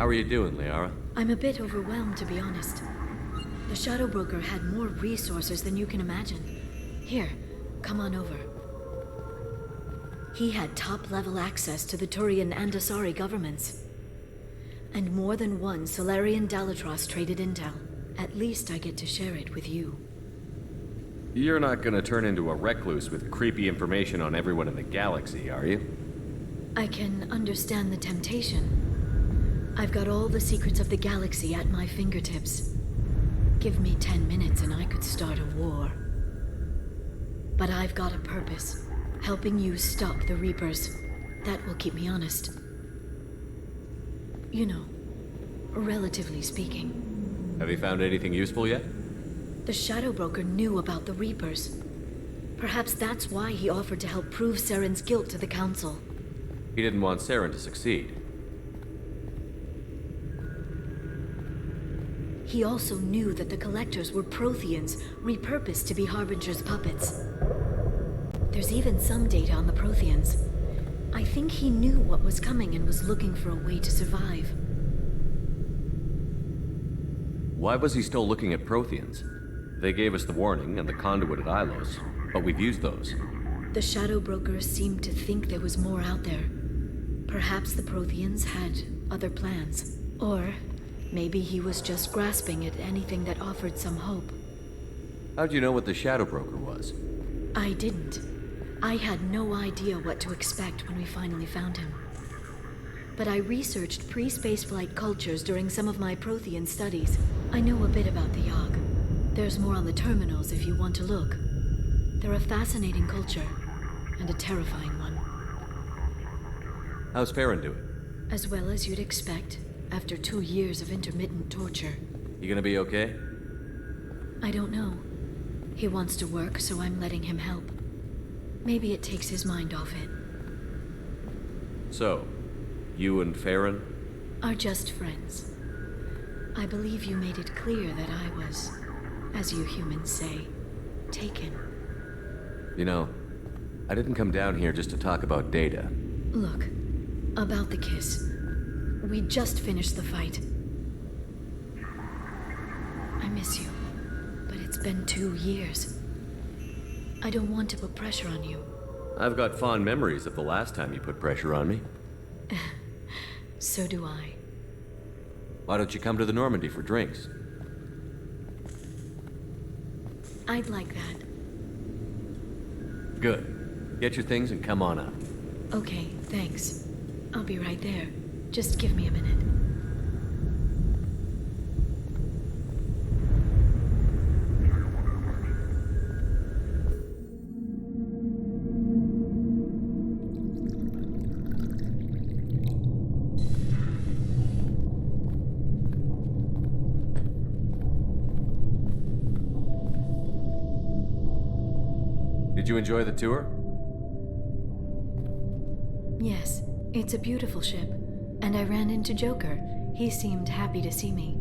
are you doing, Liara? I'm a bit overwhelmed, to be honest. The Shadow Broker had more resources than you can imagine. Here, come on over. He had top-level access to the Turian and Asari governments. And more than one Solarian Dalatros traded intel. At least I get to share it with you. You're not gonna turn into a recluse with creepy information on everyone in the galaxy, are you? I can understand the temptation. I've got all the secrets of the galaxy at my fingertips. Give me 10 minutes and I could start a war. But I've got a purpose. Helping you stop the Reapers. That will keep me honest. You know, relatively speaking. Have you found anything useful yet? The Shadow Broker knew about the Reapers. Perhaps that's why he offered to help prove Saren's guilt to the Council. He didn't want Saren to succeed. He also knew that the Collectors were Protheans, repurposed to be Harbinger's puppets. There's even some data on the Protheans. I think he knew what was coming and was looking for a way to survive. Why was he still looking at Protheans? They gave us the warning and the conduit at Ilos, but we've used those. The Shadow Broker seemed to think there was more out there. Perhaps the Protheans had other plans. Or maybe he was just grasping at anything that offered some hope. How'd you know what the Shadow Broker was? I didn't. I had no idea what to expect when we finally found him. But I researched pre-spaceflight cultures during some of my Prothean studies. I know a bit about the Yogg. There's more on the terminals if you want to look. They're a fascinating culture, and a terrifying one. How's Farron doing? As well as you'd expect, after 2 years of intermittent torture. You gonna be okay? I don't know. He wants to work, so I'm letting him help. Maybe it takes his mind off it. So, you and Farron? Are just friends. I believe you made it clear that I was, as you humans say, taken. You know, I didn't come down here just to talk about Data. Look, about the kiss. We just finished the fight. I miss you, but it's been 2 years. I don't want to put pressure on you. I've got fond memories of the last time you put pressure on me. So do I. Why don't you come to the Normandy for drinks? I'd like that. Good. Get your things and come on up. Okay, thanks. I'll be right there. Just give me a minute. Did you enjoy the tour? Yes, it's a beautiful ship. And I ran into Joker. He seemed happy to see me.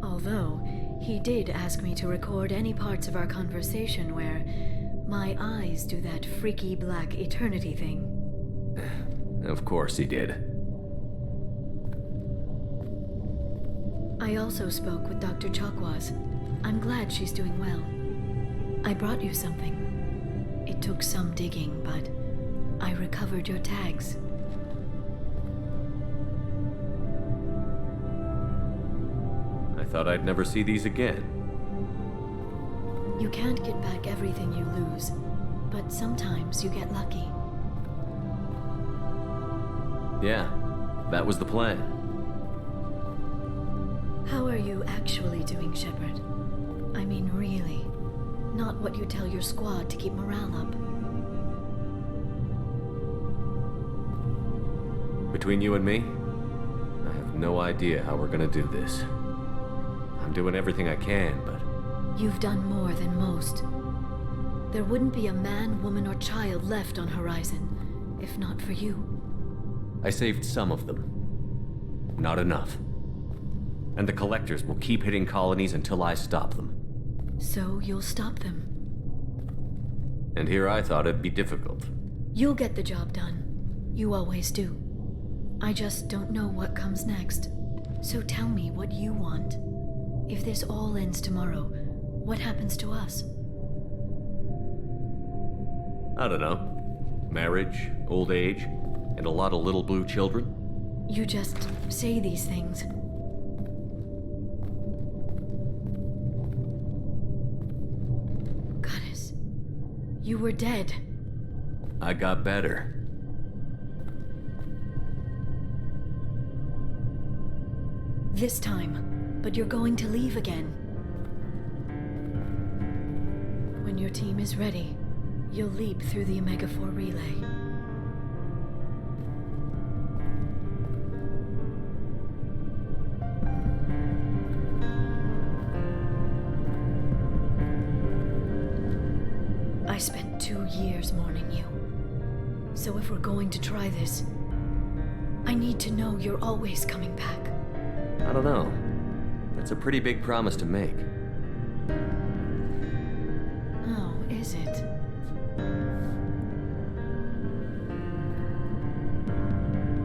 Although, he did ask me to record any parts of our conversation where my eyes do that freaky black eternity thing. Of course he did. I also spoke with Dr. Chakwas. I'm glad she's doing well. I brought you something. It took some digging, but I recovered your tags. I thought I'd never see these again. You can't get back everything you lose, but sometimes you get lucky. Yeah, that was the plan. How are you actually doing, Shepard? I mean, really. Not what you tell your squad to keep morale up. Between you and me, I have no idea how we're gonna do this. I'm doing everything I can, but... You've done more than most. There wouldn't be a man, woman, or child left on Horizon, if not for you. I saved some of them. Not enough. And the Collectors will keep hitting colonies until I stop them. So you'll stop them. And here I thought it'd be difficult. You'll get the job done. You always do. I just don't know what comes next. So tell me what you want. If this all ends tomorrow, what happens to us? I don't know. Marriage, old age, and a lot of little blue children? You just say these things. Goddess, you were dead. I got better. This time, but you're going to leave again. When your team is ready, you'll leap through the Omega-4 relay. I spent 2 years mourning you. So if we're going to try this, I need to know you're always coming back. I don't know. That's a pretty big promise to make. Oh, is it?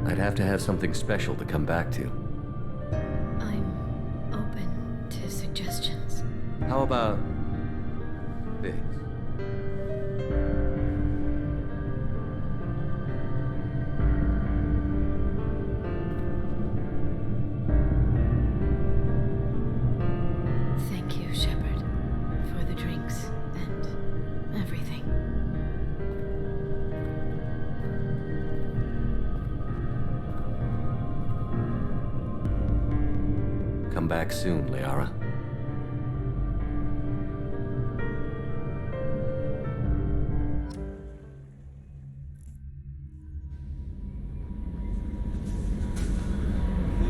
I'd have to have something special to come back to. I'm open to suggestions. How about this? Thank you, Shepard, for the drinks and everything. Come back soon, Liara.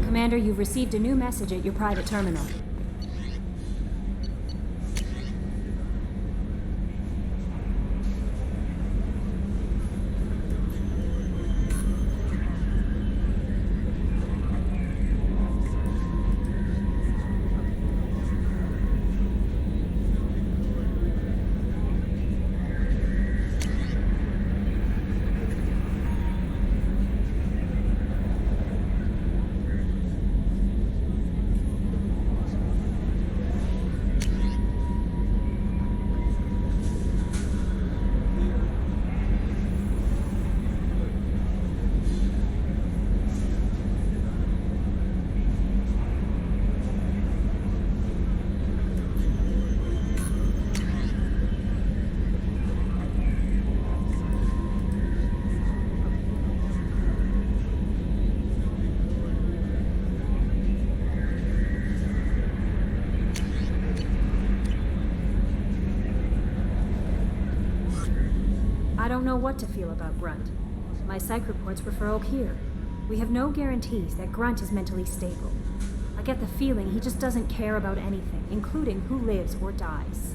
Commander, you've received a new message at your private terminal. I don't know what to feel about Grunt. My psych reports refer Oak here. We have no guarantees that Grunt is mentally stable. I get the feeling he just doesn't care about anything, including who lives or dies.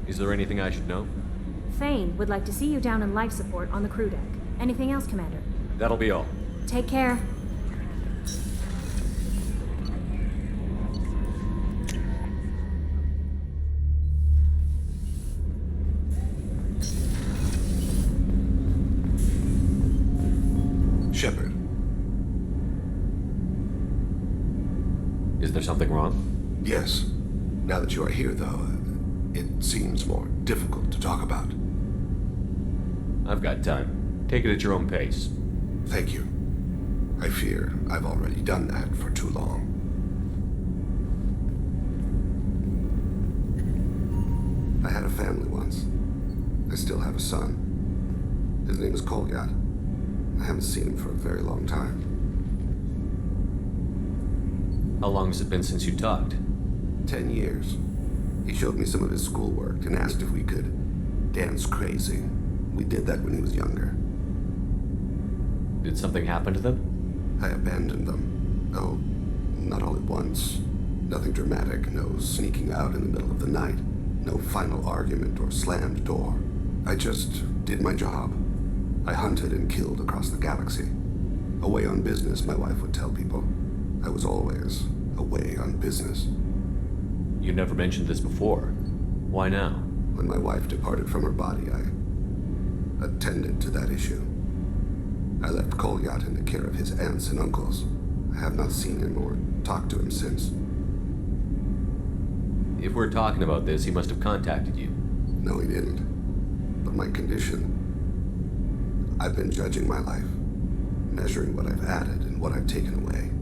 Is there anything I should know? Thane would like to see you down in life support on the crew deck. Anything else, Commander? That'll be all. Take care. Shepard, Is there something wrong? yes. Now that you are here, though, it seems more difficult to talk about. I've got time. Take it at your own pace. Thank you. I fear I've already done that for too long. I had a family once. I still have a son. His name is Kolyat. I haven't seen him for a very long time. How long has it been since you talked? 10 years. He showed me some of his schoolwork and asked if we could dance crazy. We did that when he was younger. Did something happen to them? I abandoned them. Oh, not all at once. Nothing dramatic, no sneaking out in the middle of the night, no final argument or slammed door. I just did my job. I hunted and killed across the galaxy. Away on business, my wife would tell people. I was always away on business. You never mentioned this before. Why now? When my wife departed from her body, I attended to that issue. I left Kolyat in the care of his aunts and uncles. I have not seen him or talked to him since. If we're talking about this, he must have contacted you. No, he didn't. But my condition... I've been judging my life, measuring what I've added and what I've taken away.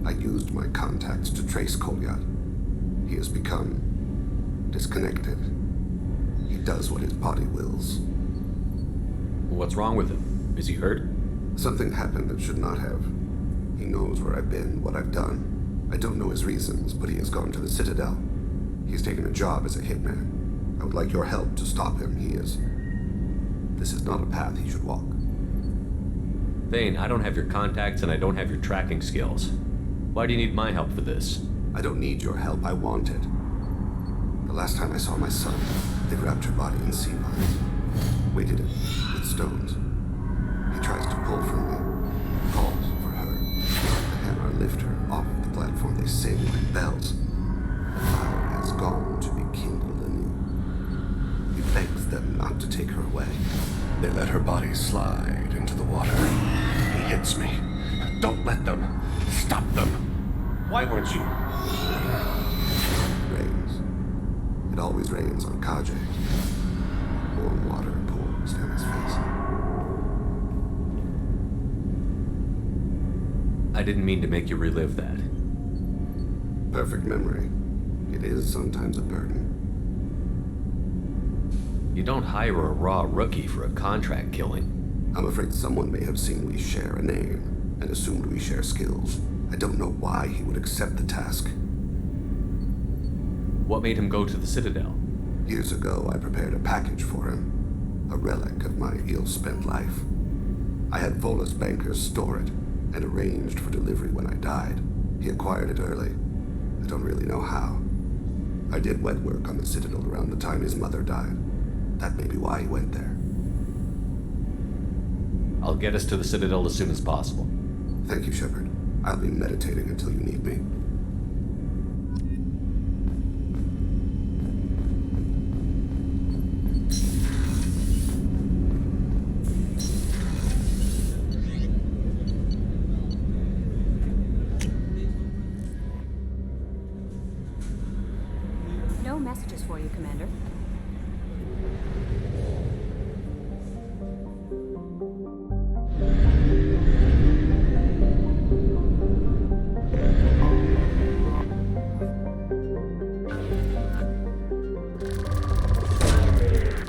I used my contacts to trace Kolyat. He has become disconnected. He does what his body wills. What's wrong with him? Is he hurt? Something happened that should not have. He knows where I've been, what I've done. I don't know his reasons, but he has gone to the Citadel. He's taken a job as a hitman. I would like your help to stop him. This is not a path he should walk. Thane, I don't have your contacts and I don't have your tracking skills. Why do you need my help for this? I don't need your help. I want it. The last time I saw my son, they wrapped her body in sea lines, weighted it with stones. He tries to pull from me, calls for her. The hammer lift her off the platform. They sing like bells. The fire has gone to be kindled anew. He begs them not to take her away. They let her body slide into the water. He hits me. Don't let them. Stop them. Why weren't you? It rains. It always rains on Kage. Warm water pours down his face. I didn't mean to make you relive that. Perfect memory. It is sometimes a burden. You don't hire a raw rookie for a contract killing. I'm afraid someone may have seen we share a name and assumed we share skills. I don't know why he would accept the task. What made him go to the Citadel? Years ago, I prepared a package for him. A relic of my ill-spent life. I had Volus bankers store it and arranged for delivery when I died. He acquired it early. I don't really know how. I did wet work on the Citadel around the time his mother died. That may be why he went there. I'll get us to the Citadel as soon as possible. Thank you, Shepard. I'll be meditating until you need me. No messages for you, Commander.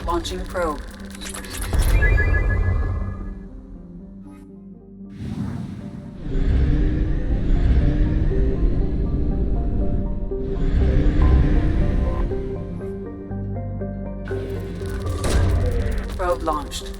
Launching probe. Probe launched.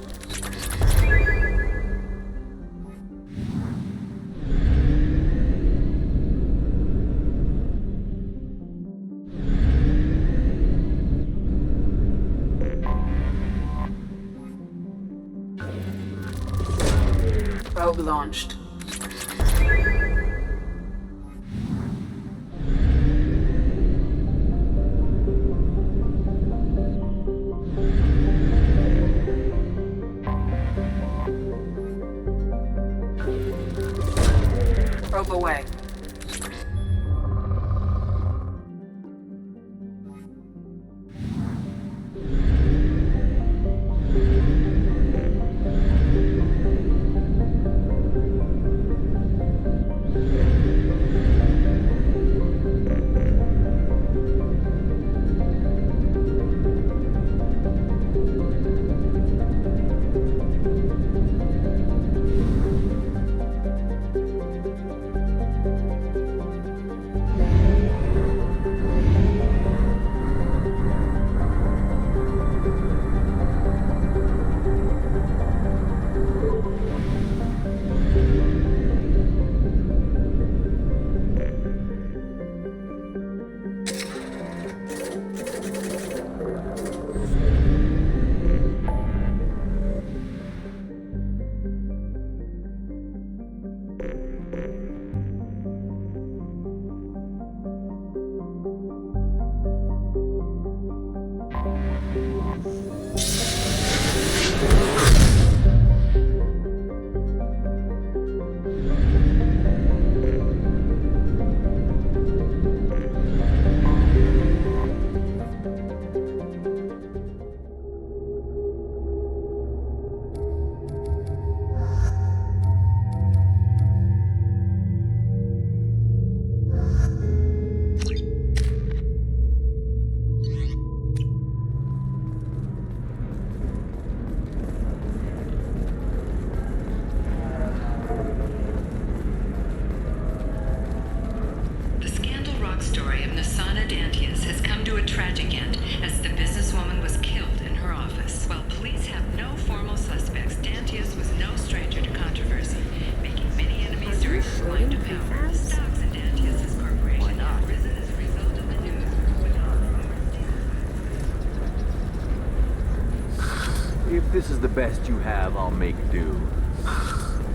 Probe launched. Probe away. story of Nasana Dantius has come to a tragic end as the businesswoman was killed in her office. While police have no formal suspects, Dantius was no stranger to controversy, making many enemies during her climb to power. The stocks in Dantius' corporation have risen as a result of the news. If this is the best you have, I'll make do.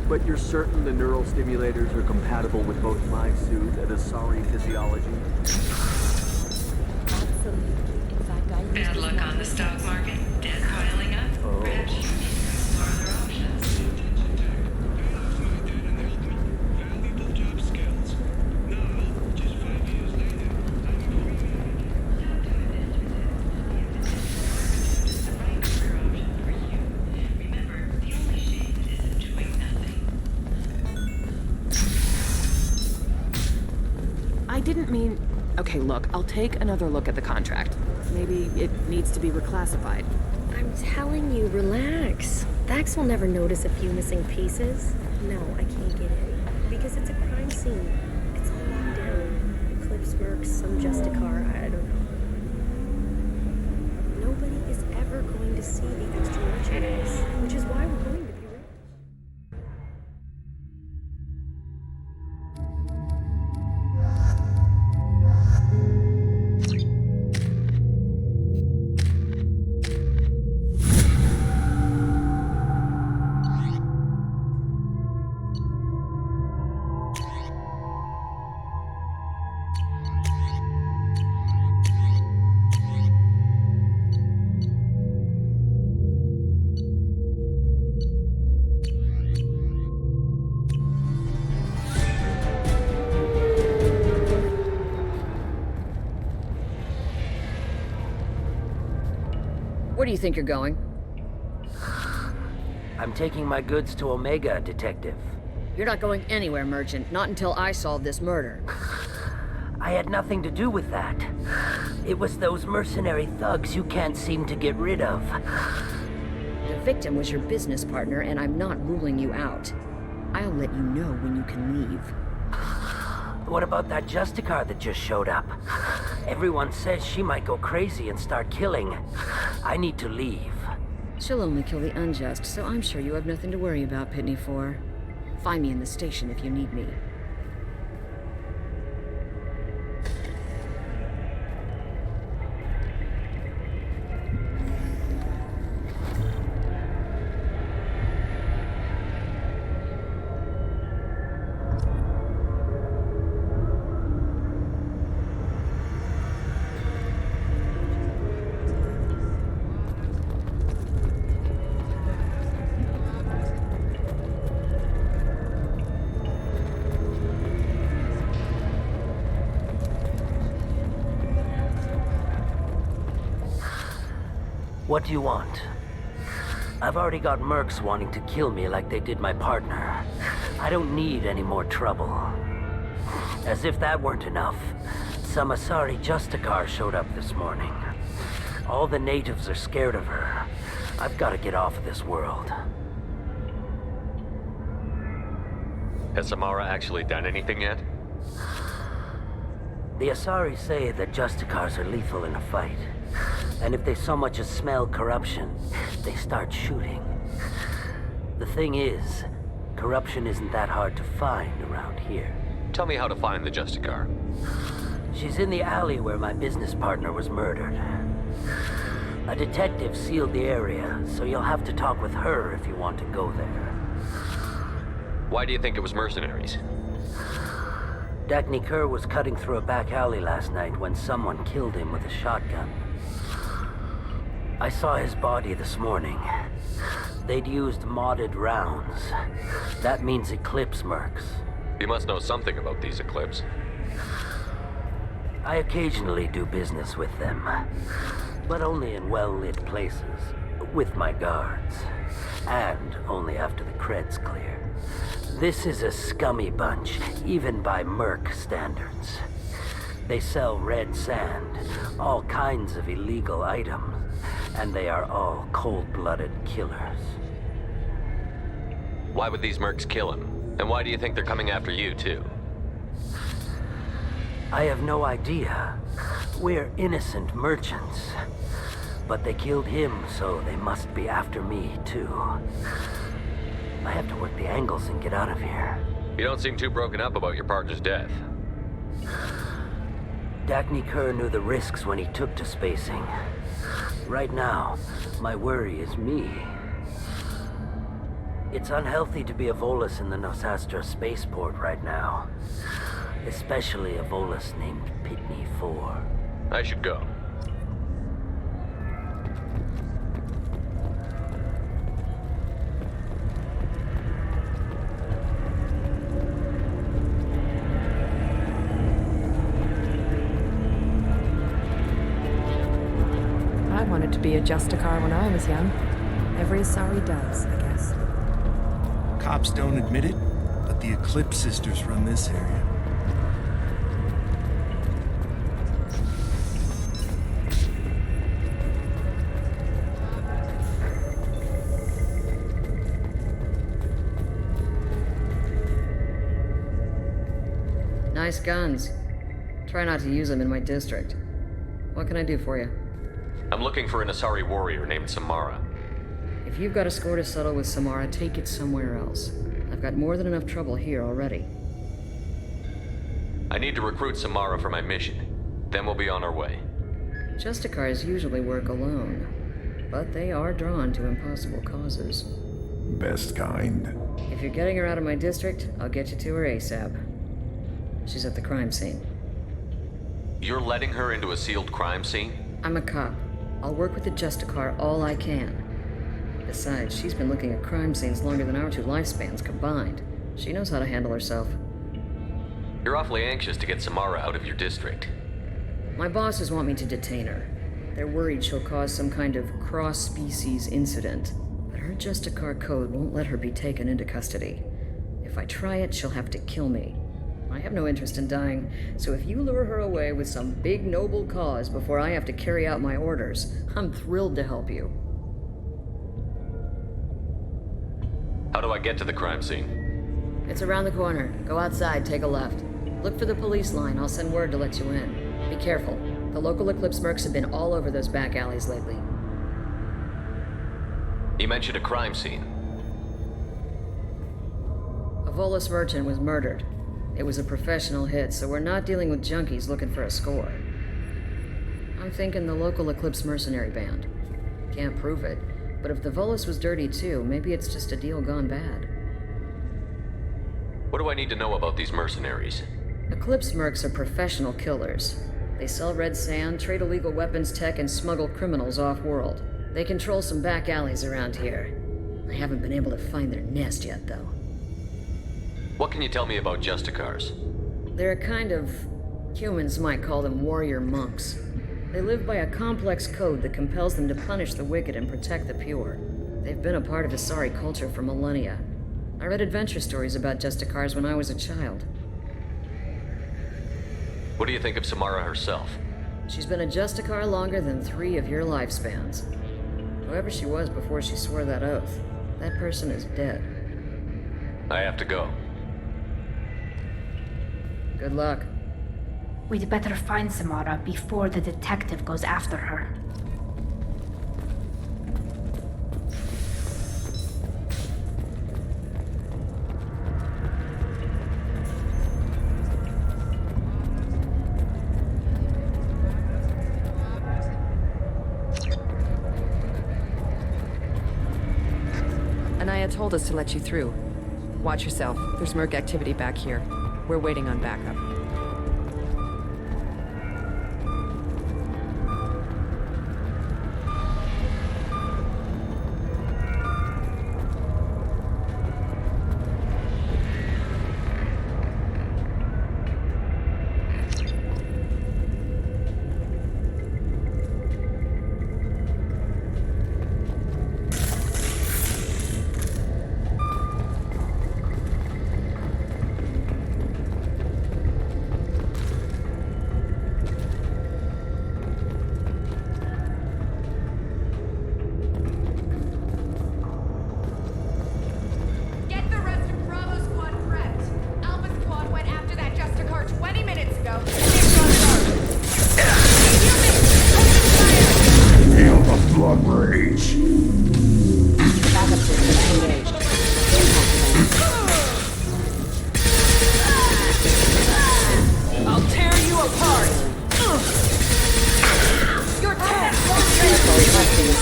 But you're certain the neural stimulators are compatible with both my suit and Asari physiology? Bad luck on the stock market? Debt piling up? Perhaps you need to explore other options. Remember, the only shame is in doing nothing. I didn't mean... Okay, look, I'll take another look at the contract. Maybe it needs to be reclassified. I'm telling you, relax. Vax will never notice a few missing pieces. No, I can't get it. Because it's a crime scene. It's all locked down. Eclipse Mercs, some Justicar, I don't know. Nobody is ever going to see the extra merchandise, which is why we're going to be rich. Where do you think you're going? I'm taking my goods to Omega, Detective. You're not going anywhere, Merchant. Not until I solve this murder. I had nothing to do with that. It was those mercenary thugs you can't seem to get rid of. The victim was your business partner, and I'm not ruling you out. I'll let you know when you can leave. What about that Justicar that just showed up? Everyone says she might go crazy and start killing. I need to leave. She'll only kill the unjust, so I'm sure you have nothing to worry about, Pitney 4. Find me in the station if you need me. What do you want? I've already got mercs wanting to kill me like they did my partner. I don't need any more trouble. As if that weren't enough, some Asari Justicar showed up this morning. All the natives are scared of her. I've got to get off of this world. Has Samara actually done anything yet? The Asari say that Justicars are lethal in a fight. And if they so much as smell corruption, they start shooting. The thing is, corruption isn't that hard to find around here. Tell me how to find the Justicar. She's in the alley where my business partner was murdered. A detective sealed the area, so you'll have to talk with her if you want to go there. Why do you think it was mercenaries? Dagny Kerr was cutting through a back alley last night when someone killed him with a shotgun. I saw his body this morning. They'd used modded rounds. That means Eclipse mercs. You must know something about these Eclipse. I occasionally do business with them, but only in well-lit places, with my guards, and only after the cred's clear. This is a scummy bunch, even by merc standards. They sell red sand, all kinds of illegal items, and they are all cold-blooded killers. Why would these mercs kill him? And why do you think they're coming after you, too? I have no idea. We're innocent merchants. But they killed him, so they must be after me, too. I have to work the angles and get out of here. You don't seem too broken up about your partner's death. Dagny Kerr knew the risks when he took to spacing. Right now, my worry is me. It's unhealthy to be a Volus in the Nosastra spaceport right now. Especially a Volus named Pitney 4. I should go. I wanted to be a Justicar when I was young. Every Asari does, I guess. Cops don't admit it, but the Eclipse Sisters run this area. Nice guns. Try not to use them in my district. What can I do for you? I'm looking for an Asari warrior named Samara. If you've got a score to settle with Samara, take it somewhere else. I've got more than enough trouble here already. I need to recruit Samara for my mission. Then we'll be on our way. Justicars usually work alone, but they are drawn to impossible causes. Best kind. If you're getting her out of my district, I'll get you to her ASAP. She's at the crime scene. You're letting her into a sealed crime scene? I'm a cop. I'll work with the Justicar all I can. Besides, she's been looking at crime scenes longer than our two lifespans combined. She knows how to handle herself. You're awfully anxious to get Samara out of your district. My bosses want me to detain her. They're worried she'll cause some kind of cross-species incident. But her Justicar code won't let her be taken into custody. If I try it, she'll have to kill me. I have no interest in dying, so if you lure her away with some big noble cause before I have to carry out my orders, I'm thrilled to help you. How do I get to the crime scene? It's around the corner. Go outside, take a left. Look for the police line. I'll send word to let you in. Be careful. The local Eclipse mercs have been all over those back alleys lately. You mentioned a crime scene. A Volus merchant was murdered. It was a professional hit, so we're not dealing with junkies looking for a score. I'm thinking the local Eclipse mercenary band. Can't prove it, but if the Volus was dirty too, maybe it's just a deal gone bad. What do I need to know about these mercenaries? Eclipse mercs are professional killers. They sell red sand, trade illegal weapons tech, and smuggle criminals off-world. They control some back alleys around here. I haven't been able to find their nest yet, though. What can you tell me about Justicars? They're a kind of... humans might call them warrior monks. They live by a complex code that compels them to punish the wicked and protect the pure. They've been a part of Asari culture for millennia. I read adventure stories about Justicars when I was a child. What do you think of Samara herself? She's been a Justicar longer than 3 of your lifespans. Whoever she was before she swore that oath, that person is dead. I have to go. Good luck. We'd better find Samara before the detective goes after her. Anaya told us to let you through. Watch yourself. There's merc activity back here. We're waiting on backup.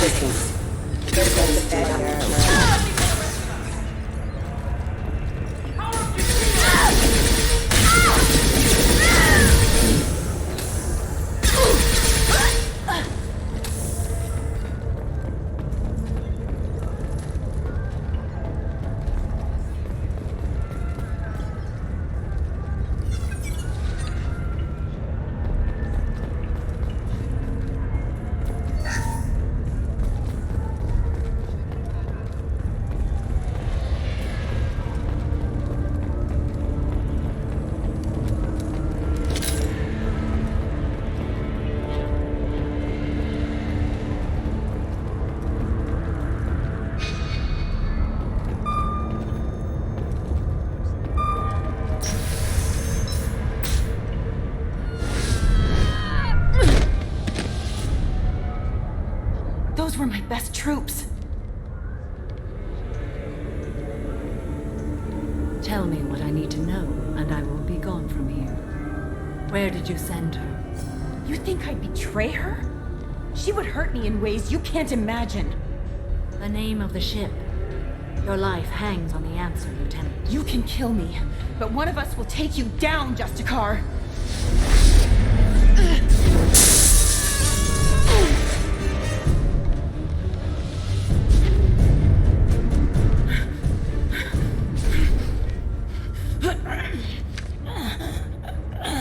Assistance. Defensive barrier. Those were my best troops. Tell me what I need to know, and I will be gone from here. Where did you send her? You think I'd betray her? She would hurt me in ways you can't imagine. The name of the ship. Your life hangs on the answer, Lieutenant. You can kill me, but one of us will take you down, Justicar.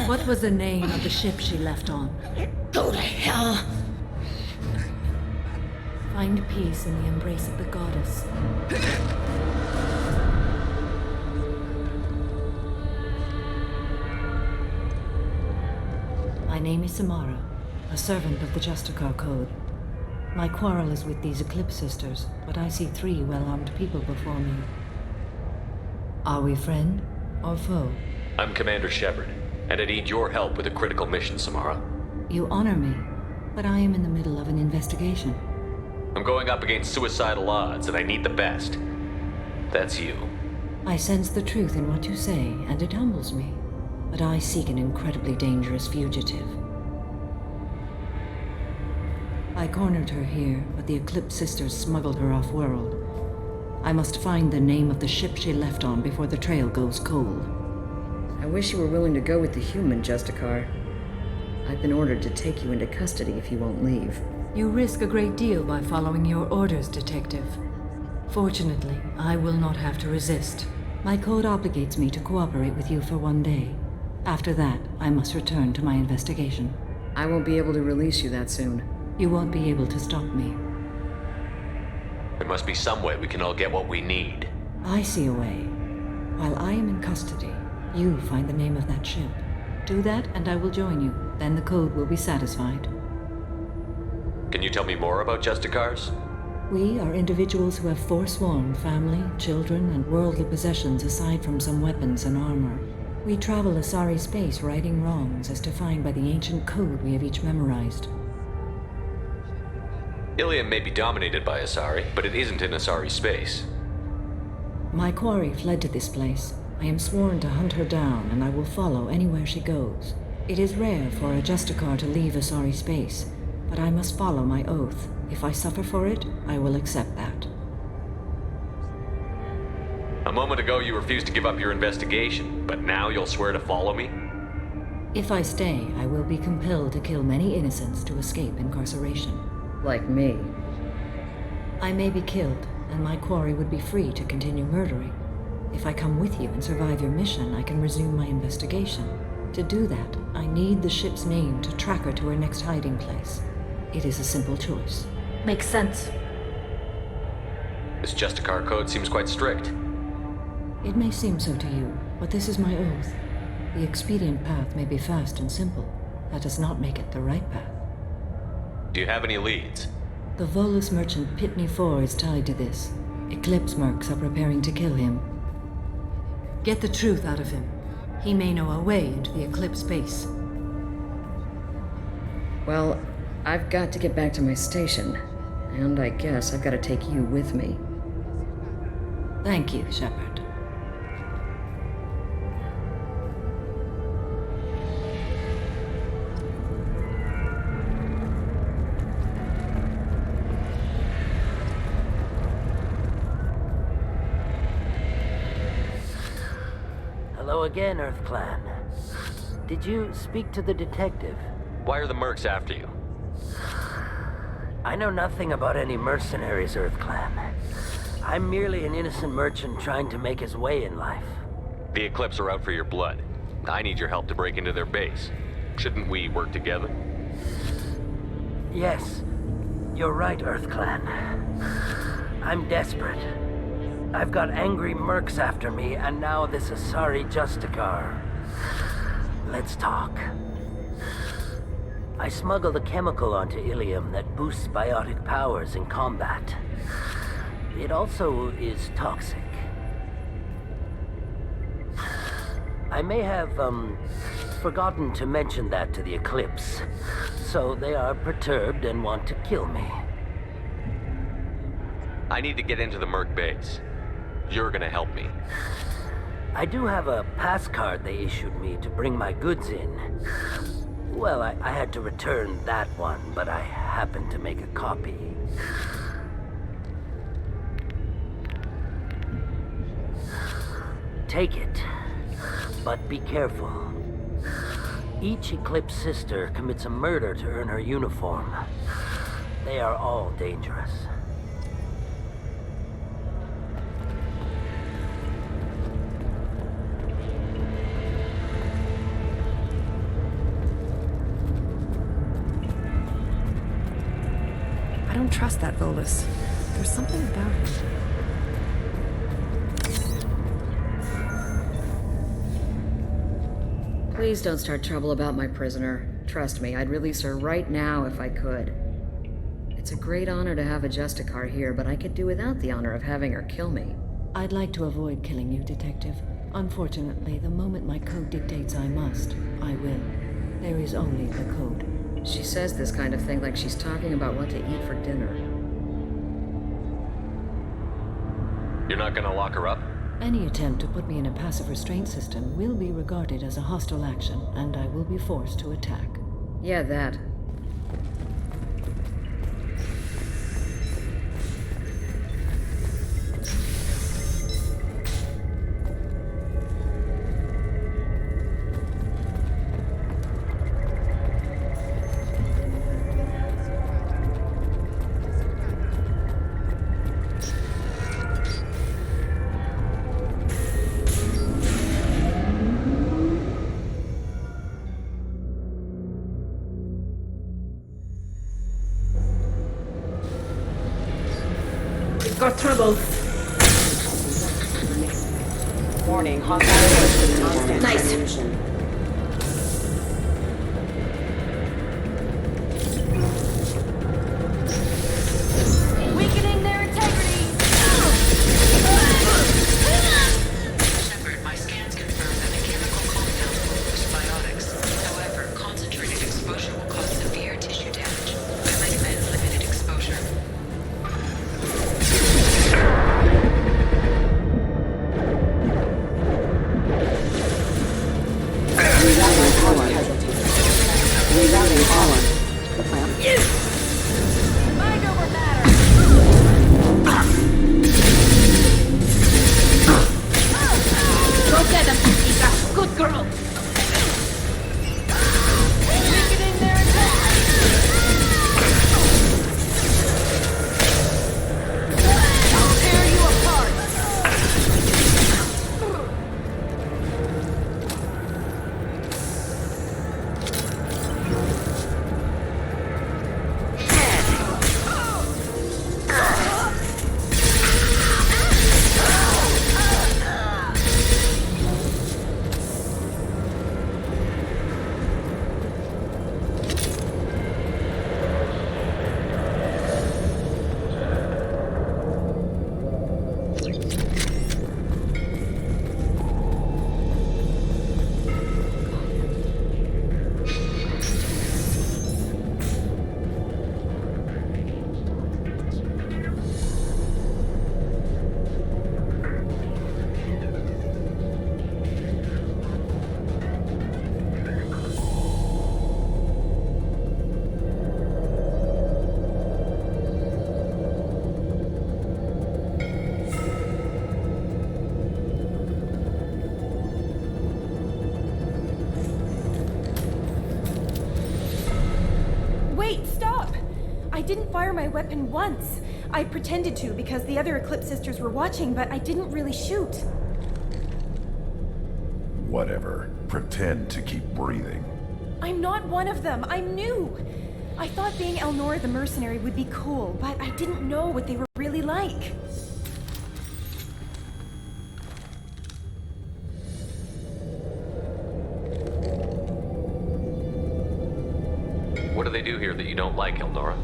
What was the name of the ship she left on? Go to hell! Find peace in the embrace of the goddess. My name is Samara, a servant of the Justicar Code. My quarrel is with these Eclipse Sisters, but I see 3 well-armed people before me. Are we friend or foe? I'm Commander Shepard, and I need your help with a critical mission, Samara. You honor me, but I am in the middle of an investigation. I'm going up against suicidal odds, and I need the best. That's you. I sense the truth in what you say, and it humbles me. But I seek an incredibly dangerous fugitive. I cornered her here, but the Eclipse Sisters smuggled her off-world. I must find the name of the ship she left on before the trail goes cold. I wish you were willing to go with the human, Justicar. I've been ordered to take you into custody if you won't leave. You risk a great deal by following your orders, Detective. Fortunately, I will not have to resist. My code obligates me to cooperate with you for 1 day. After that, I must return to my investigation. I won't be able to release you that soon. You won't be able to stop me. There must be some way we can all get what we need. I see a way. While I am in custody, you find the name of that ship. Do that, and I will join you. Then the code will be satisfied. Can you tell me more about Justicars? We are individuals who have forsworn family, children, and worldly possessions aside from some weapons and armor. We travel Asari space righting wrongs as defined by the ancient code we have each memorized. Ilium may be dominated by Asari, but it isn't in Asari space. My quarry fled to this place. I am sworn to hunt her down, and I will follow anywhere she goes. It is rare for a Justicar to leave Asari space, but I must follow my oath. If I suffer for it, I will accept that. A moment ago you refused to give up your investigation, but now you'll swear to follow me? If I stay, I will be compelled to kill many innocents to escape incarceration. Like me. I may be killed, and my quarry would be free to continue murdering. If I come with you and survive your mission, I can resume my investigation. To do that, I need the ship's name to track her to her next hiding place. It is a simple choice. Makes sense. This Justicar code seems quite strict. It may seem so to you, but this is my oath. The expedient path may be fast and simple. That does not make it the right path. Do you have any leads? The Volus merchant Pitney IV is tied to this. Eclipse mercs are preparing to kill him. Get the truth out of him. He may know a way into the Eclipse base. Well, I've got to get back to my station. And I guess I've got to take you with me. Thank you, Shepard. Hello again, Earth Clan. Did you speak to the detective? Why are the mercs after you? I know nothing about any mercenaries, Earth Clan. I'm merely an innocent merchant trying to make his way in life. The Eclipse are out for your blood. I need your help to break into their base. Shouldn't we work together? Yes, you're right, Earth Clan. I'm desperate. I've got angry mercs after me, and now this Asari Justicar. Let's talk. I smuggled a chemical onto Ilium that boosts biotic powers in combat. It also is toxic. I may have, forgotten to mention that to the Eclipse, so they are perturbed and want to kill me. I need to get into the merc base. You're gonna help me. I do have a pass card they issued me to bring my goods in. Well, I had to return that one, but I happened to make a copy. Take it, but be careful. Each Eclipse sister commits a murder to earn her uniform. They are all dangerous. I don't trust that Volus. There's something about him. Please don't start trouble about my prisoner. Trust me, I'd release her right now if I could. It's a great honor to have a Justicar here, but I could do without the honor of having her kill me. I'd like to avoid killing you, Detective. Unfortunately, the moment my code dictates I must, I will. There is only the code. She says this kind of thing like she's talking about what to eat for dinner. You're not gonna lock her up? Any attempt to put me in a passive restraint system will be regarded as a hostile action, and I will be forced to attack. Yeah, that. Got trouble. Warning, hostile constant Nice. transmission. Weakening their integrity. Shepard, my scans confirm that the chemical compound will boost biotics. However, concentrated exposure will cause severe tissue damage. I recommend limited exposure. Rerouting power. Mind over matter. Go get them, Ika. Good girl. Weakening their integrity. I'll tear you apart. I didn't fire my weapon once. I pretended to because the other Eclipse sisters were watching, but I didn't really shoot. Whatever. Pretend to keep breathing. I'm not one of them. I'm new. I thought being Elnora the mercenary would be cool, but I didn't know what they were really like. What do they do here that you don't like, Elnora?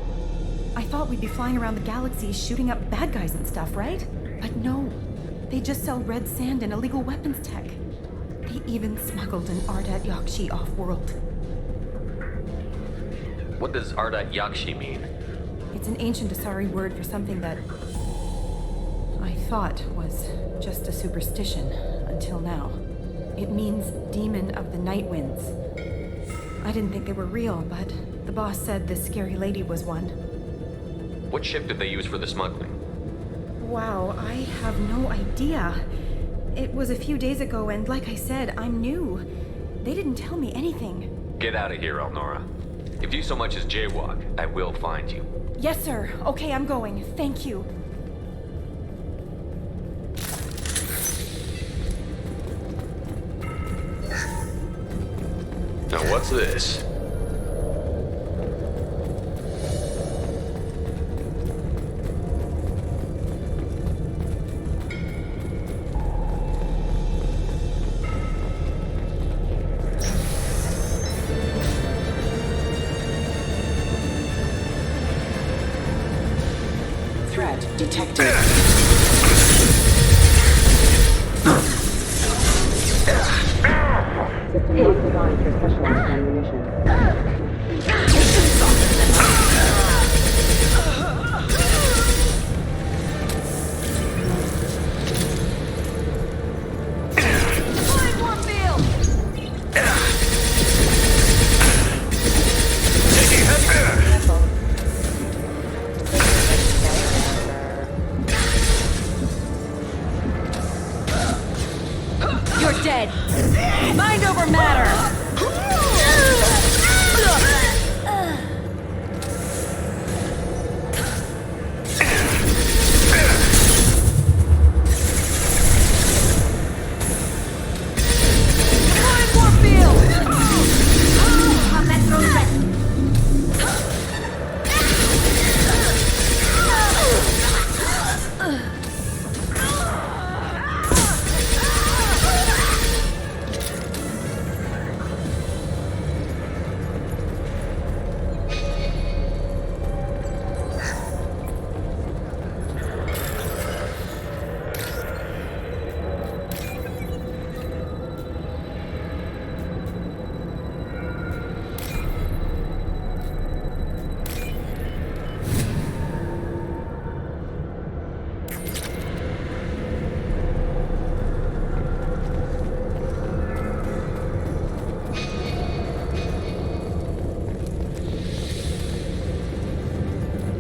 I thought we'd be flying around the galaxy shooting up bad guys and stuff, right? But no. They just sell red sand and illegal weapons tech. They even smuggled an Ardat Yakshi off-world. What does Ardat Yakshi mean? It's an ancient Asari word for something that I thought was just a superstition until now. It means demon of the night winds. I didn't think they were real, but the boss said this scary lady was one. What ship did they use for the smuggling? Wow, I have no idea. It was a few days ago, and like I said, I'm new. They didn't tell me anything. Get out of here, Elnora. If you so much as jaywalk, I will find you. Yes, sir. Okay, I'm going. Thank you. Now what's this? Threat detected. System not designed for specialized ammunition. You're dead. Mind over matter.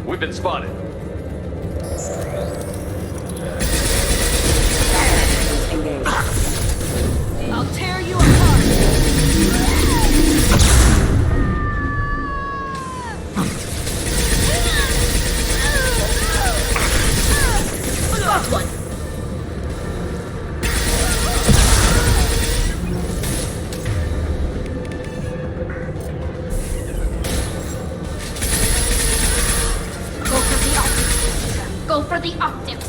We've been spotted. I'll tear you apart. Got one. Go for the optics.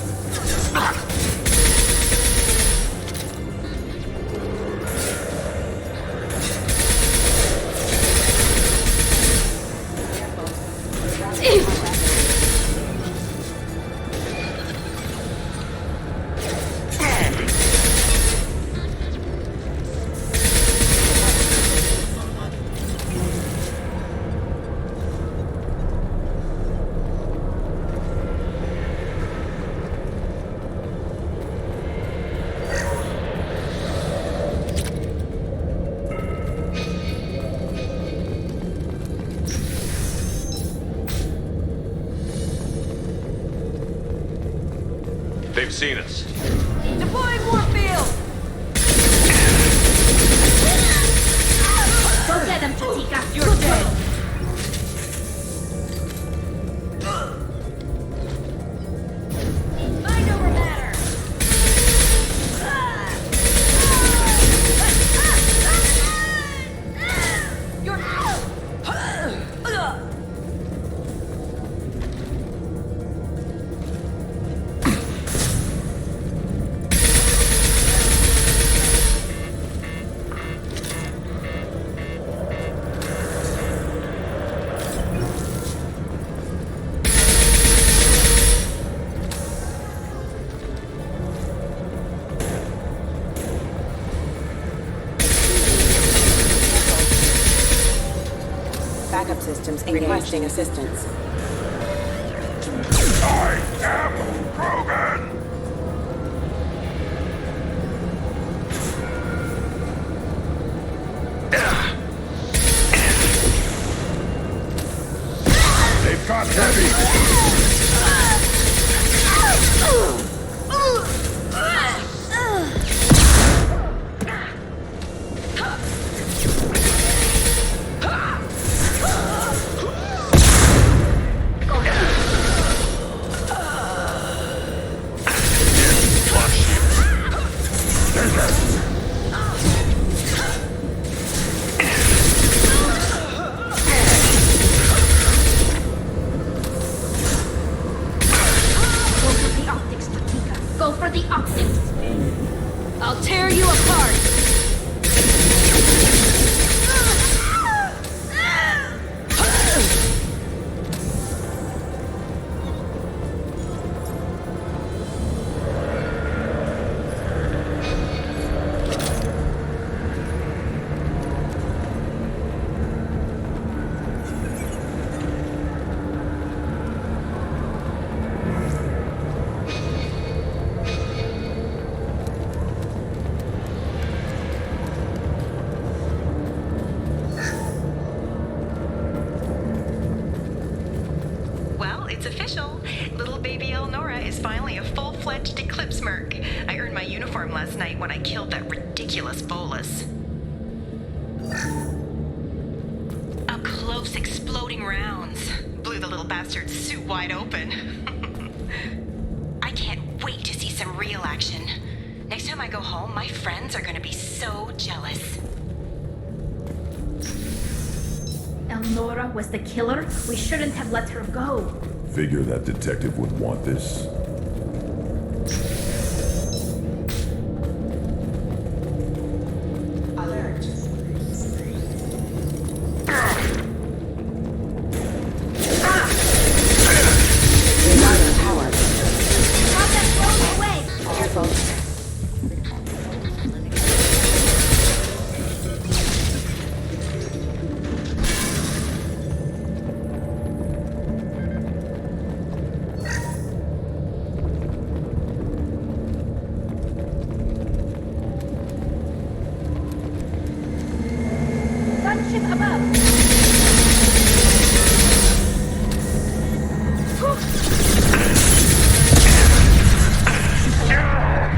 They've seen us. Deploying Warfield! Go get them, Tatika. You're dead. Backup systems requesting assistance. I am Krogan! They've got heavy! It's official. Little baby Elnora is finally a full-fledged Eclipse Merc. I earned my uniform last night when I killed that ridiculous bolus. Up close, exploding rounds. Blew the little bastard's suit wide open. I can't wait to see some real action. Next time I go home, my friends are gonna be so jealous. Elnora was the killer? We shouldn't have let her go. Figure that detective would want this. Alert. Power. Careful.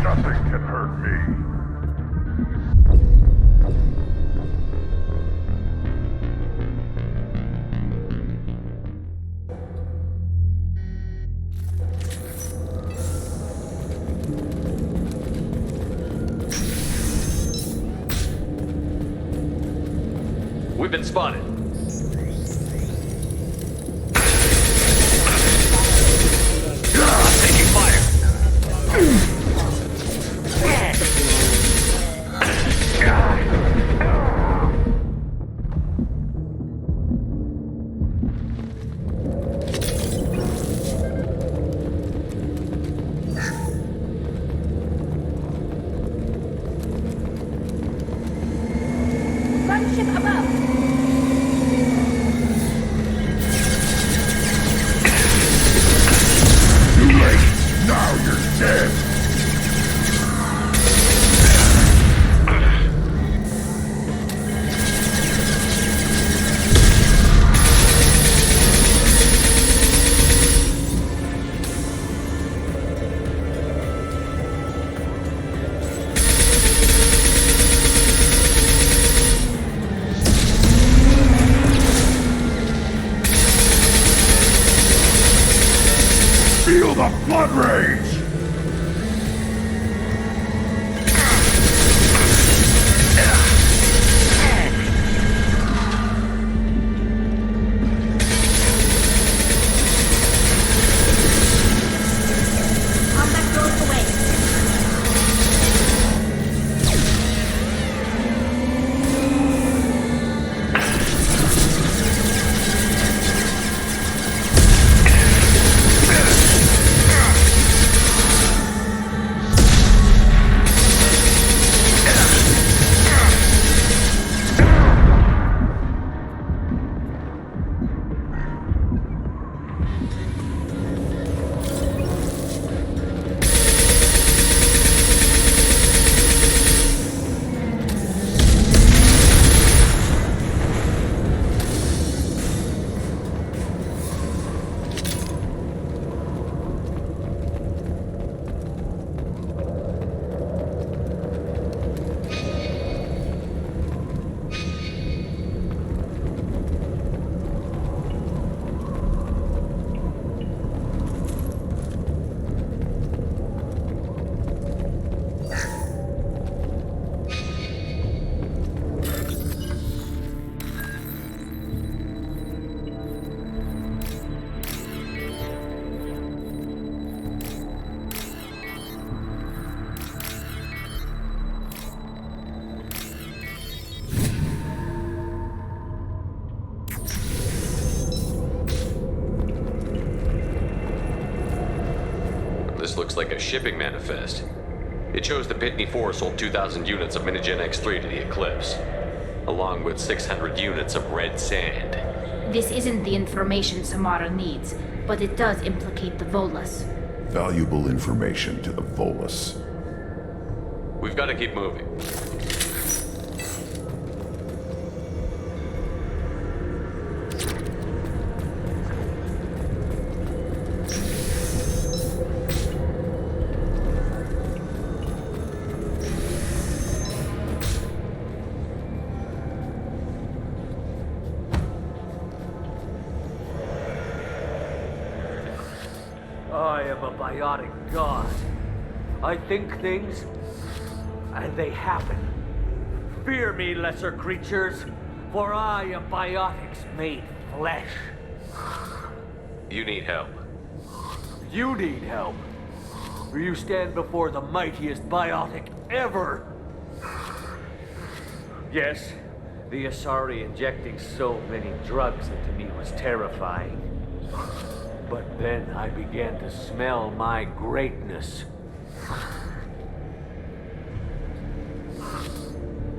Nothing can hurt me. We've been spotted. Taking fire. Gunship above! Too late. Now you're dead. Feel the blood rage! Combat goes away. just looks like a shipping manifest. It shows the Pitney 4 sold 2,000 units of Minigen X3 to the Eclipse, along with 600 units of red sand. This isn't the information Samara needs, but it does implicate the Volus. Valuable information to the Volus. We've got to keep moving. I am a biotic god. I think things, and they happen. Fear me, lesser creatures, for I am biotics made flesh. You need help. You need help. Or you stand before the mightiest biotic ever. Yes, the Asari injecting so many drugs into me was terrifying. But then I began to smell my greatness.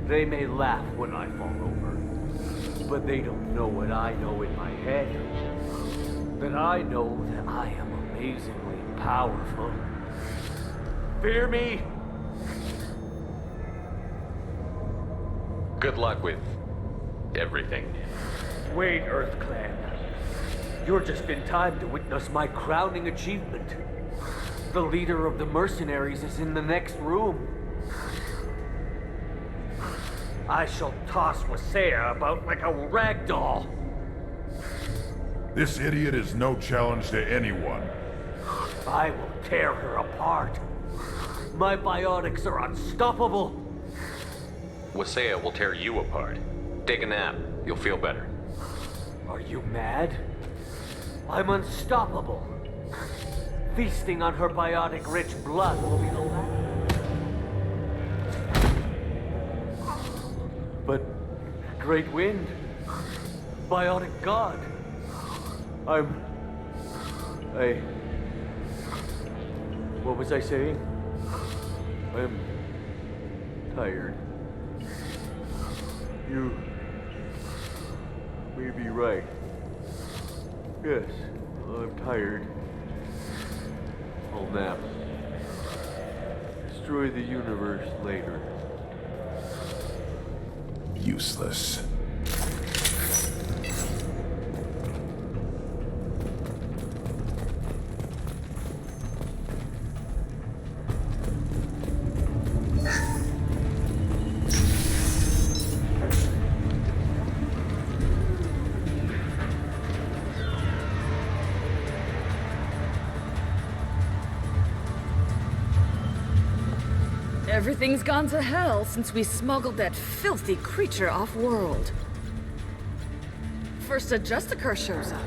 They may laugh when I fall over, but they don't know what I know in my head. That I know that I am amazingly powerful. Fear me? Good luck with everything. Wait, Earth Clan. You're just in time to witness my crowning achievement. The leader of the mercenaries is in the next room. I shall toss Wasea about like a rag doll. This idiot is no challenge to anyone. I will tear her apart. My biotics are unstoppable. Wasea will tear you apart. Take a nap. You'll feel better. Are you mad? I'm unstoppable. Feasting on her biotic-rich blood will be the last. But, Great Wind, biotic god, what was I saying? I'm tired. You may be right. Yes, I'm tired. I'll nap. Destroy the universe later. Useless. Everything's gone to hell since we smuggled that filthy creature off-world. First a Justicar shows up.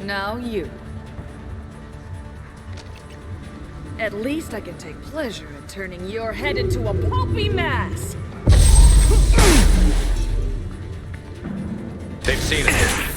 Now you. At least I can take pleasure in turning your head into a pulpy mass! They've seen it.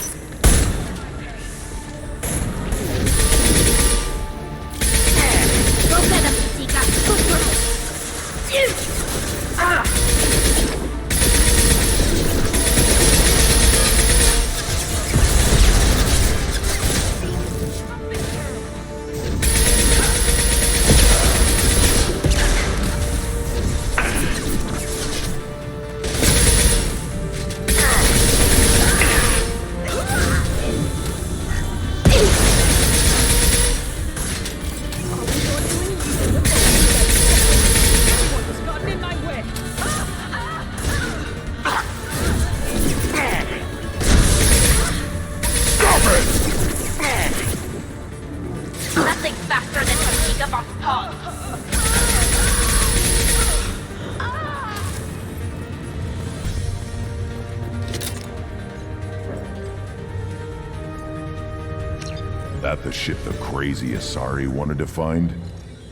That the ship the crazy Asari wanted to find?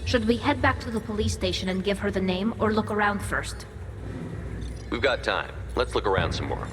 Should we head back to the police station and give her the name, or look around first? We've got time. Let's look around some more.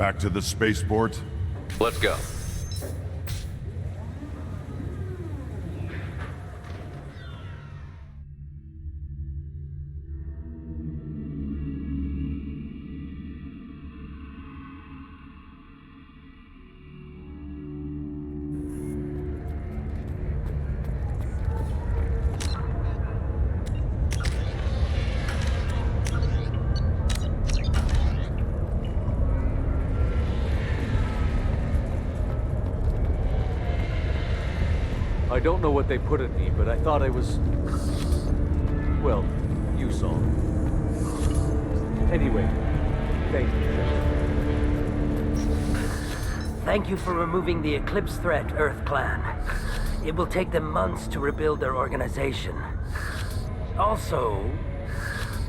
back to the spaceport? Let's go. I don't know what they put in me, but I thought I was... Well, you saw. Anyway, thank you. Thank you for removing the Eclipse threat, Earth Clan. It will take them months to rebuild their organization. Also,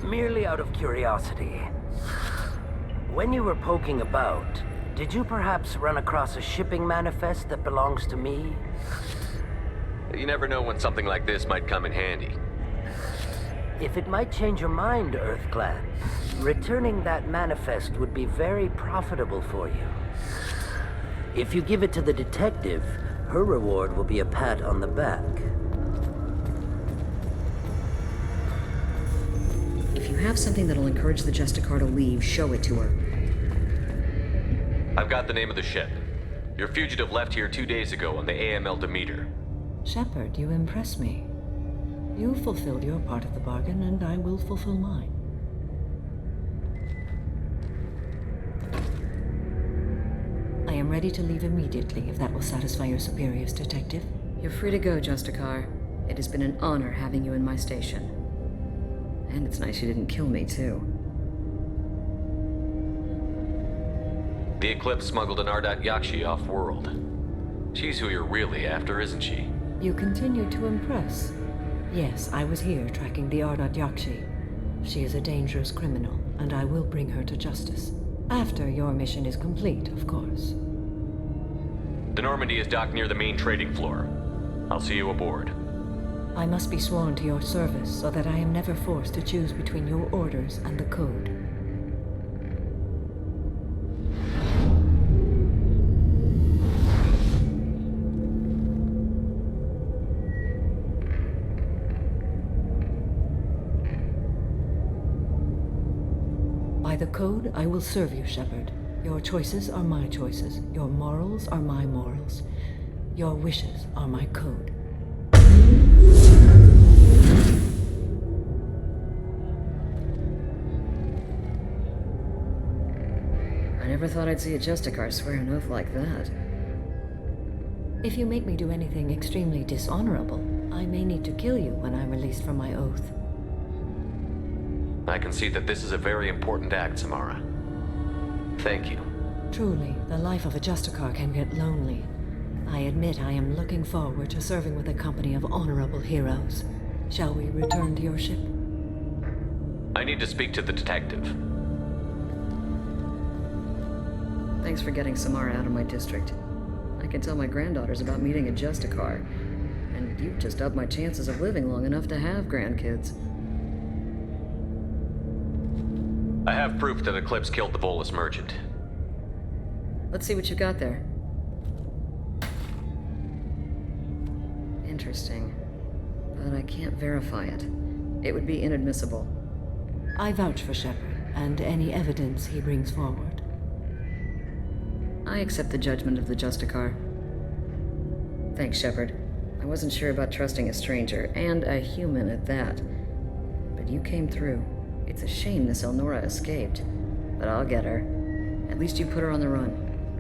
merely out of curiosity, when you were poking about, did you perhaps run across a shipping manifest that belongs to me? You never know when something like this might come in handy. If it might change your mind, Earth Clan, returning that manifest would be very profitable for you. If you give it to the detective, her reward will be a pat on the back. If you have something that'll encourage the Justicar to leave, show it to her. I've got the name of the ship. Your fugitive left here 2 days ago on the AML Demeter. Shepard, you impress me. You fulfilled your part of the bargain, and I will fulfill mine. I am ready to leave immediately, if that will satisfy your superiors, Detective. You're free to go, Justicar. It has been an honor having you in my station. And it's nice you didn't kill me, too. The Eclipse smuggled an Ardat Yakshi off-world. She's who you're really after, isn't she? You continue to impress. Yes, I was here tracking the Ardat Yakshi. She is a dangerous criminal, and I will bring her to justice. After your mission is complete, of course. The Normandy is docked near the main trading floor. I'll see you aboard. I must be sworn to your service so that I am never forced to choose between your orders and the Code. By the Code, I will serve you, Shepard. Your choices are my choices. Your morals are my morals. Your wishes are my code. I never thought I'd see a Justicar swear an oath like that. If you make me do anything extremely dishonorable, I may need to kill you when I'm released from my oath. I can see that this is a very important act, Samara. Thank you. Truly, the life of a Justicar can get lonely. I admit I am looking forward to serving with a company of honorable heroes. Shall we return to your ship? I need to speak to the detective. Thanks for getting Samara out of my district. I can tell my granddaughters about meeting a Justicar, and you've just upped my chances of living long enough to have grandkids. I have proof that Eclipse killed the Volus merchant. Let's see what you got there. Interesting. But I can't verify it. It would be inadmissible. I vouch for Shepard, and any evidence he brings forward. I accept the judgment of the Justicar. Thanks, Shepard. I wasn't sure about trusting a stranger, and a human at that. But you came through. It's a shame this Elnora escaped. But I'll get her. At least you put her on the run.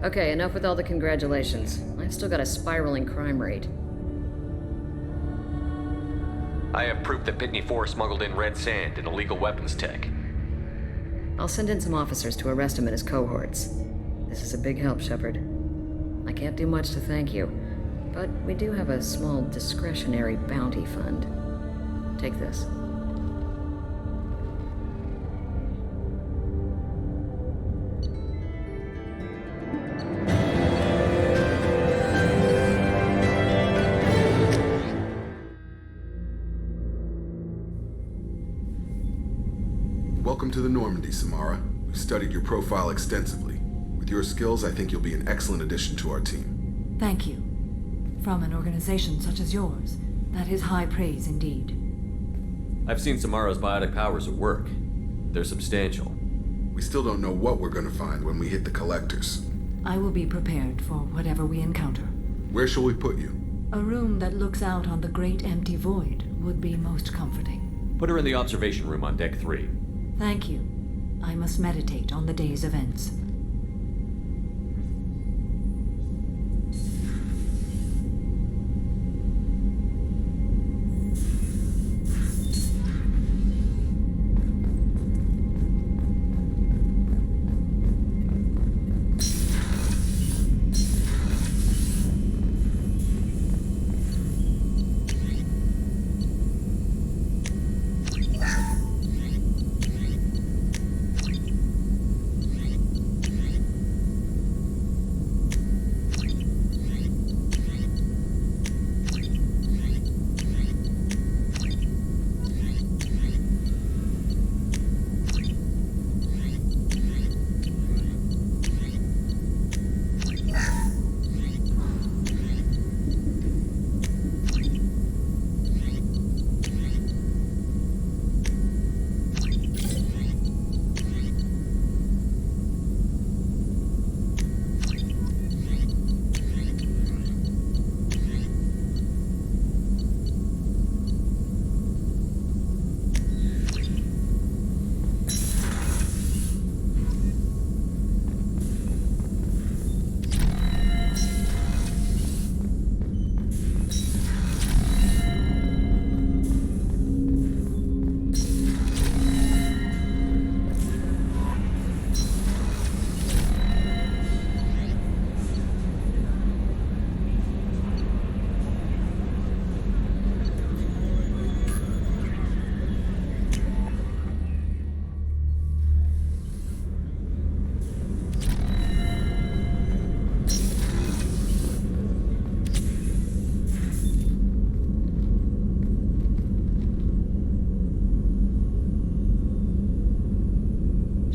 Okay, enough with all the congratulations. I've still got a spiraling crime rate. I have proof that Pitney 4 smuggled in red sand and illegal weapons tech. I'll send in some officers to arrest him and his cohorts. This is a big help, Shepard. I can't do much to thank you, but we do have a small discretionary bounty fund. Take this. Welcome to the Normandy, Samara. We studied your profile extensively. With your skills, I think you'll be an excellent addition to our team. Thank you. From an organization such as yours, that is high praise indeed. I've seen Samara's biotic powers at work. They're substantial. We still don't know what we're gonna find when we hit the collectors. I will be prepared for whatever we encounter. Where shall we put you? A room that looks out on the great empty void would be most comforting. Put her in the observation room on Deck 3. Thank you. I must meditate on the day's events.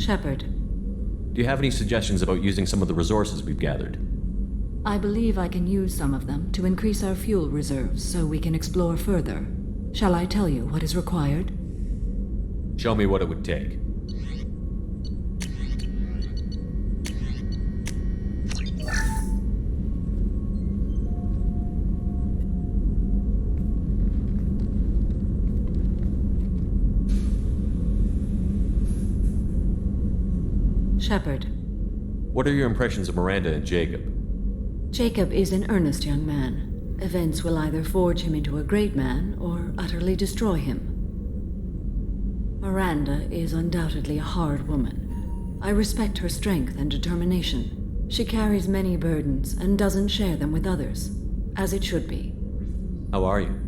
Shepard. Do you have any suggestions about using some of the resources we've gathered? I believe I can use some of them to increase our fuel reserves so we can explore further. Shall I tell you what is required? Show me what it would take. Shepard. What are your impressions of Miranda and Jacob? Jacob is an earnest young man. Events will either forge him into a great man or utterly destroy him. Miranda is undoubtedly a hard woman. I respect her strength and determination. She carries many burdens and doesn't share them with others, as it should be. How are you?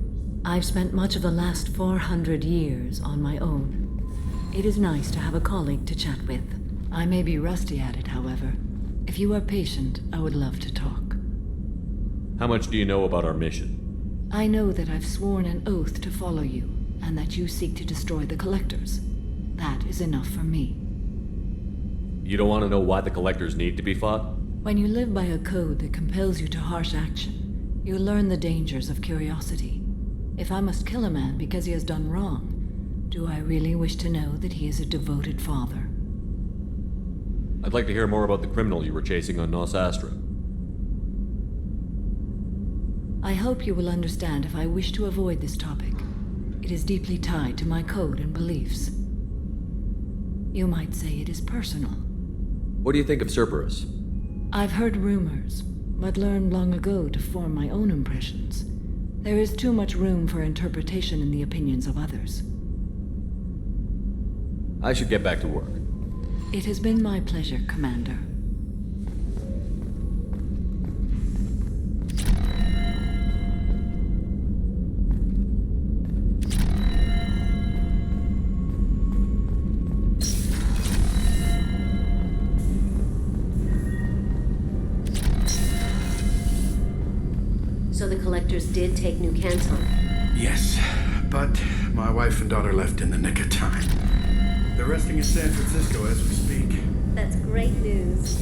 I've spent much of the last 400 years on my own. It is nice to have a colleague to chat with. I may be rusty at it, however. If you are patient, I would love to talk. How much do you know about our mission? I know that I've sworn an oath to follow you, and that you seek to destroy the Collectors. That is enough for me. You don't want to know why the Collectors need to be fought? When you live by a code that compels you to harsh action, you learn the dangers of curiosity. If I must kill a man because he has done wrong, do I really wish to know that he is a devoted father? I'd like to hear more about the criminal you were chasing on Nos Astra. I hope you will understand if I wish to avoid this topic. It is deeply tied to my code and beliefs. You might say it is personal. What do you think of Cerberus? I've heard rumors, but learned long ago to form my own impressions. There is too much room for interpretation in the opinions of others. I should get back to work. It has been my pleasure, Commander. So the Collectors did take New Canton? Yes, but my wife and daughter left in the nick of time. They're resting in San Francisco as we speak. That's great news.